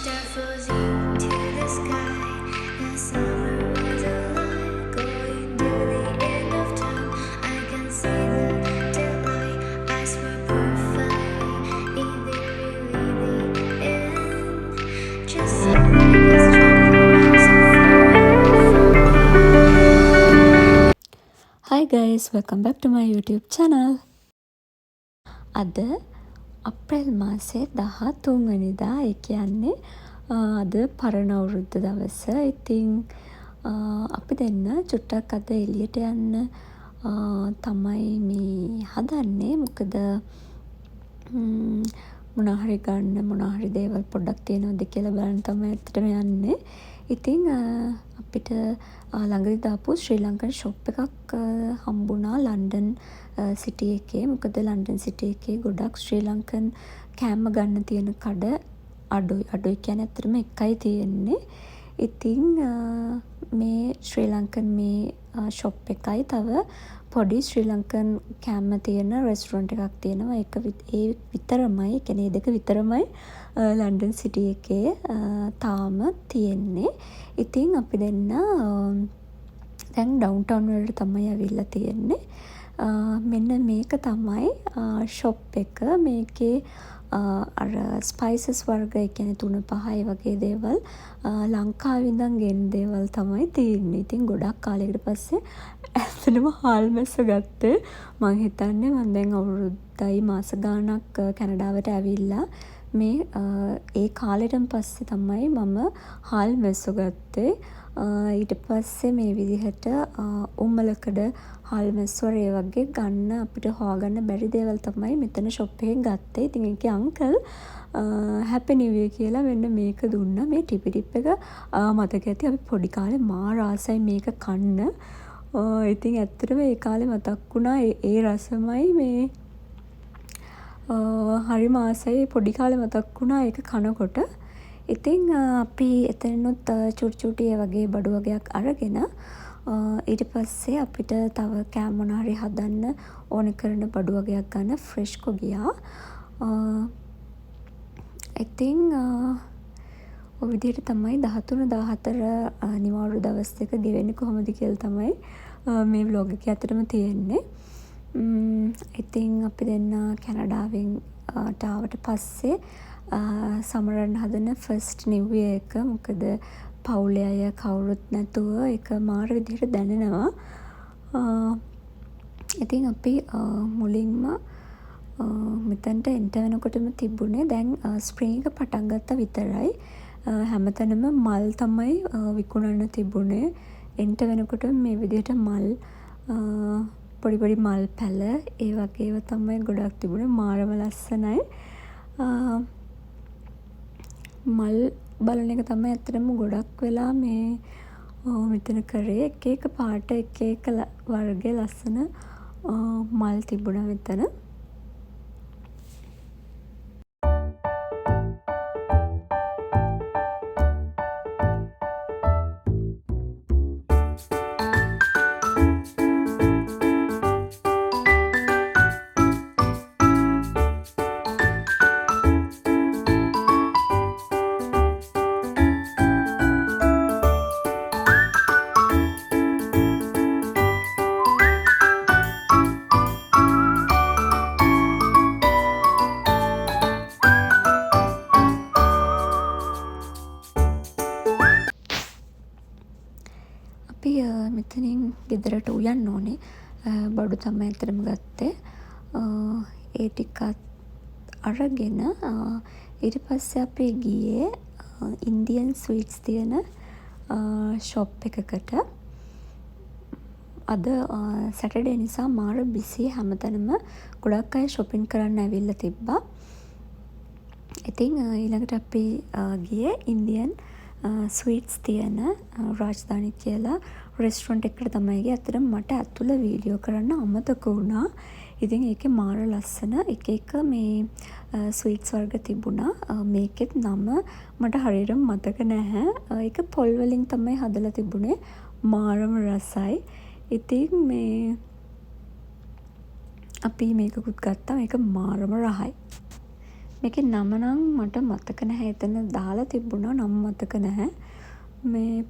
star falls into the sky. The summer was alive, going to the end of time. I can see the daylight. Eyes were perfect. Is it really the end? Just like a stranger, so Hi guys, welcome back to my YouTube channel. අද අප්‍රේල් මාසේ 13 වෙනිදා, ඒ කියන්නේ අද පරණ අවුරුද්ද දවස. ඉතින් අපි දෙන්න චුට්ටක් අද එළියට යන්න තමයි මේ හදන්නේ. මොකද මොනාහරි ගන්න, මොනාහරි දේවල් පොඩ්ඩක් තියෙනවද කියලා බලන්න තමයි ඇත්තටම යන්නේ. ඉතින් අපිට ළඟදි දාපු ශ්‍රී ලංකන් ෂොප් එකක් හම්බුණා ලන්ඩන් සිටි එකේ. මොකද ලන්ඩන් සිටි එකේ ගොඩක් ශ්‍රී ලංකන් කෑම ගන්න තියෙන කඩ අඩුයි. අඩුයි කියන්නේ ඇත්තටම එකයි තියෙන්නේ. ඉතින් මේ ශ්‍රී ලංකන් මේ ෂොප් එකයි තව පොඩි ශ්‍රී ලංකන් කෑම තියෙන රෙස්ටුරන්ට් එකක් තියෙනවා. ඒ විතරමයි, ඒ කියන්නේ ඒ දෙක විතරමයි ලන්ඩන් සිටි එකේ තාම තියෙන්නේ. ඉතින් අපි දෙන්න දැන් ඩවුන්ටවුන් වලට තමයි ඇවිල්ලා තියෙන්නේ. මෙන්න මේක තමයි ෂොප් එක. මේකේ අර ස්පයිසස් වර්ග, ඒ කියන්නේ 3-5 වගේ දේවල් ලංකාවේ ඉඳන් ගෙන්න දේවල් තමයි තියෙන්නේ. ඉතින් ගොඩක් කාලයකට පස්සේ ඇත්තටම හාල් මැස්ස ගත්තේ. මං හිතන්නේ මං දැන් අවුරුද්දයි මාස ගාණක් කැනඩාවට ඇවිල්ලා මේ ඒ කාලෙටම පස්සේ තමයි මම හාල් මැස්සෝ ගත්තේ. ඊට පස්සේ මේ විදිහට උම්මලකඩ හාල් මැස්සෝ ඒ වගේ ගන්න අපිට හොයාගන්න බැරි දේවල් තමයි මෙතන ෂොප් එකෙන් ගත්තේ. ඉතින් ඒකේ අංකල් හැපි නිව් ඉයර් කියලා මෙන්න මේක දුන්නා. මේ ටිපි ටිප් එක මතක ඇති අපි පොඩි කාලේ මාර ආසයි මේක කන්න. ඉතින් ඇත්තටම ඒ කාලේ මතක් වුණා ඒ රසමයි මේ හරිම ආසයි. පොඩි කාලේ මතක් වුණා ඒක කනකොට. ඉතින් අපි එතනොත් චුටි ඒ වගේ බඩු වගේක් අරගෙන ඊට පස්සේ අපිට තව කෑම මොනාරි හදන්න ඕන කරන බඩු වගේක් ගන්න ෆ්‍රෙෂ්කෝ ගියා. ඉතින් ඔය විදිහට තමයි 13 14 නිවාඩු දවස් දෙක ගෙවෙන්නේ කොහොමද කියලා තමයි මේ vlog එකේ අතරම තියෙන්නේ. ඉතින් අපි දෙන්න කැනඩාවෙන් ආවට පස්සේ සමරන්න හදන ෆස්ට් නිව් ඉයර් එක. මොකද පවුලේ අය කවුරුත් නැතුව ඒක මාර විදිහට දැනෙනවා. ඉතින් අපි මුලින්ම මෙතනට එන්ට වෙනකොටම තිබුණේ දැන් ස්ප්‍රින් එක පටන් ගත්තා විතරයි. හැමතැනම මල් තමයි විකුණන්න තිබුණේ. එන්ට වෙනකොට මේ විදිහට මල් පොඩි පොඩි මල් පැල ඒ වගේ ඒවා තමයි ගොඩක් තිබුණේ. මාරම ලස්සනයි. මල් බලන එක තමයි ඇත්තටම ගොඩක් වෙලා මේ මෙතන කරේ. එක එක පාට එක එක වර්ගයේ ලස්සන මල් තිබුණා මෙතන. මෙතනින් ගෙදරට උයන්න ඕනේ. බඩු තමයි ඇත්තටම ගත්තේ. ඒ ටිකත් අරගෙන ඊට පස්සේ අපි ගියේ ඉන්දියන් ස්වීට්ස් තියෙන ෂොප් එකකට. අද සැටර්ඩේ නිසා මාර බිසි. හැමතැනම ගොඩක් අය shopping කරන්න ඇවිල්ලා තිබ්බා. ඉතින් ඊළඟට අපි ගියේ ඉන්දියන් ස්වීට්ස් තියෙන රාජධානි කියලා රෙස්ටුරන්ට් එකකට තමයි ගියේ. ඇත්තටම මට ඇතුළ වීඩියෝ කරන්න අමතක වුණා. ඉතින් ඒකේ මාර ලස්සන එක එක මේ ස්වීට්ස් වර්ග තිබුණා. මේකෙත් නම මට හරියටම මතක නැහැ. ඒක පොල් වලින් තමයි හදලා තිබුණේ. මාරම රසයි. ඉතින් මේ අපි මේකකුත් ගත්තා. මේක මාරම රහයි. මේකේ නම නම් මට මතක නැහැ. එතන දාලා තිබුණා නම් මතක නැහැ. මේ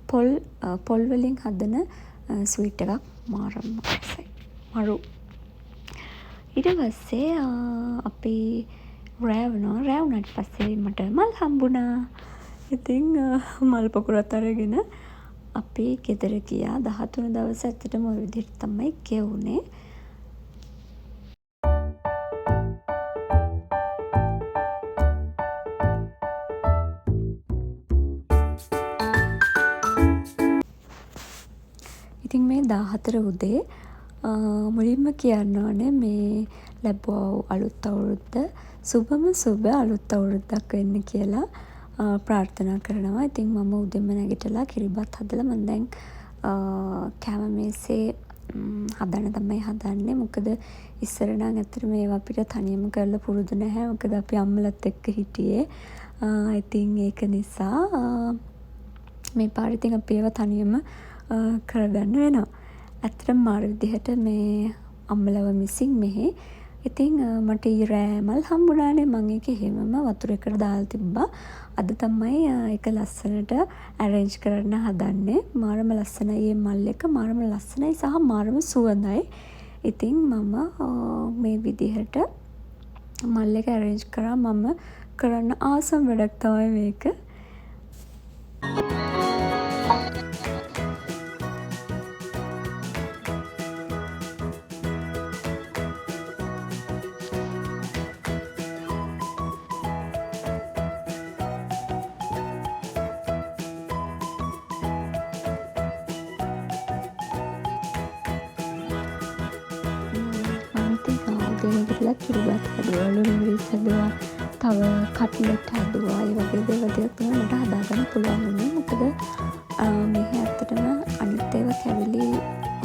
පොල් වලින් හදන ස්වීට් එකක් මාරම ආසයි. මරු. ඊට පස්සේ අපි රෑ වුණාට පස්සේ මට මල් හම්බුණා. ඉතින් මල් පොකුරත් අරගෙන අපි ගෙදර ගියා. 13 දවස් ඇත්තටම ওই විදිහට තමයි ගෙවුනේ. ඉතින් මේ 14 උදේ මුලින්ම කියන්න ඕනේ මේ ලැබුවා අලුත් අවුරුද්ද සුබ අලුත් අවුරුද්දක් වෙන්න කියලා ප්‍රාර්ථනා කරනවා. ඉතින් මම උදේම නැගිටලා කිරිබත් හදලා මම දැන් කෑම මේසේ හදන්න තමයි හදන්නේ. මොකද ඉස්සර නම් ඇත්තට මේවා අපිට තනියම කරලා පුරුදු නැහැ. මොකද අපි අම්මලත් එක්ක හිටියේ. ඉතින් ඒක නිසා මේ පාර ඉතින් අපි ඒවා තනියම කරගන්න වෙනවා. ඇත්තටම මාර විදිහට මේ අම්මලව මිසින් මෙහෙ. ඉතින් මට ඊ රෑ මල් හම්බුණානේ. මම ඒක එහෙමම වතුරේකට දාලා තිබ්බා. අද තමයි ඒක ලස්සනට ඇරේන්ජ් කරන්න හදන්නේ. මාරම ලස්සනයි මේ මල් එක. මාරම ලස්සනයි සහ මාරම සුවඳයි. ඉතින් මම මේ විදිහට මල් එක ඇරේන්ජ් කරා. මම කරන්න ආසම වැඩක් තමයි මේක. නැගිටලා කිරිබත් හැදුවා, ලුණු මිරිස් හැදුවා, තව කට්ලට් හැදුවා. ඒ වගේ දේවල් තමයි මට හදාගන්න පුළුවන් වුණේ. මොකද මෙහි ඇත්තටම අනිත් ඒවා කැවිලි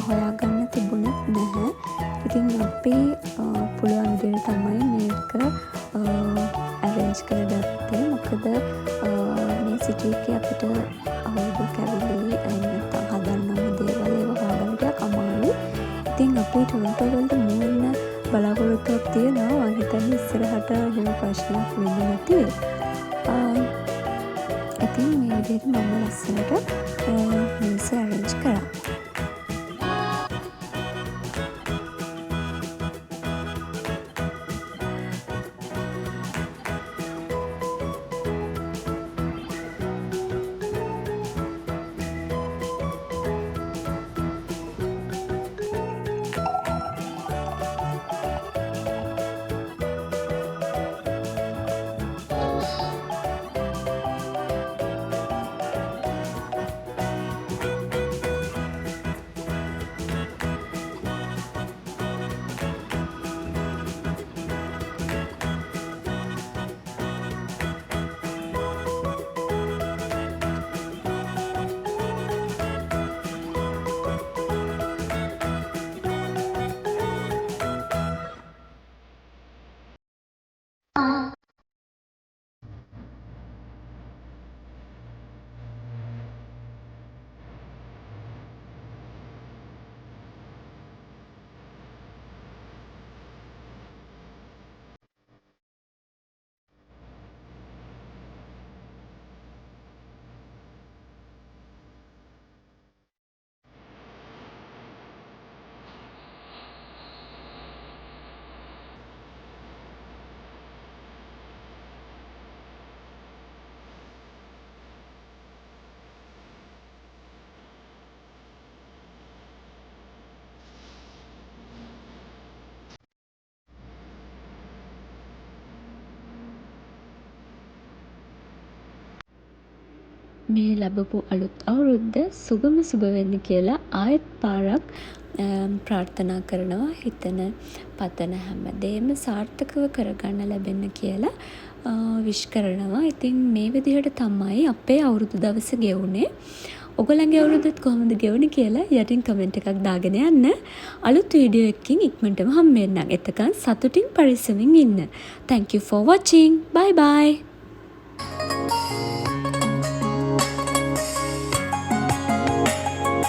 හොයාගන්න තිබුණෙත් නැහැ. ඉතින් අපි පුළුවන් විදිහට තමයි මේක ඇරේන්ජ් කරගත්තේ. මොකද මේ සිටි එකේ අපිට අවුරුදු කැවිලි නැත්නම් හදන්න ඕන දේවල් ඒවා හොයාගන්න ටිකක් අමාරුයි. ඉතින් අපි ටොරන්ටෝ වලට මුන්න බලාපොරොත්තුවක් තියෙනවා. මම හිතන්නේ ඉස්සරහට එහෙම ප්‍රශ්නයක් වෙන්නේ නැති වෙයි. ඉතින් මේ විදිහට මම ලස්සනට මේස ඇරේන්ජ් කරා. මේ ලැබපු අලුත් අවුරුද්ද සුබ වෙන්න කියලා ආයෙත් පාරක් ප්‍රාර්ථනා කරනවා. හිතන පතන හැමදේම සාර්ථකව කරගන්න ලැබෙන්න කියලා විශ් කරනවා. ඉතින් මේ විදිහට තමයි අපේ අවුරුදු දවස ගෙවුනේ. ඔයගොල්ලන්ගේ අවුරුද්දත් කොහොමද ගෙවුනේ කියලා යටින් කමෙන්ට් එකක් දාගෙන යන්න. අලුත් වීඩියෝ එකකින් ඉක්මනටම හම්බ වෙන්නම්. එතකන් සතුටින් පරිස්සමින් ඉන්න. Thank you for watching. Bye bye.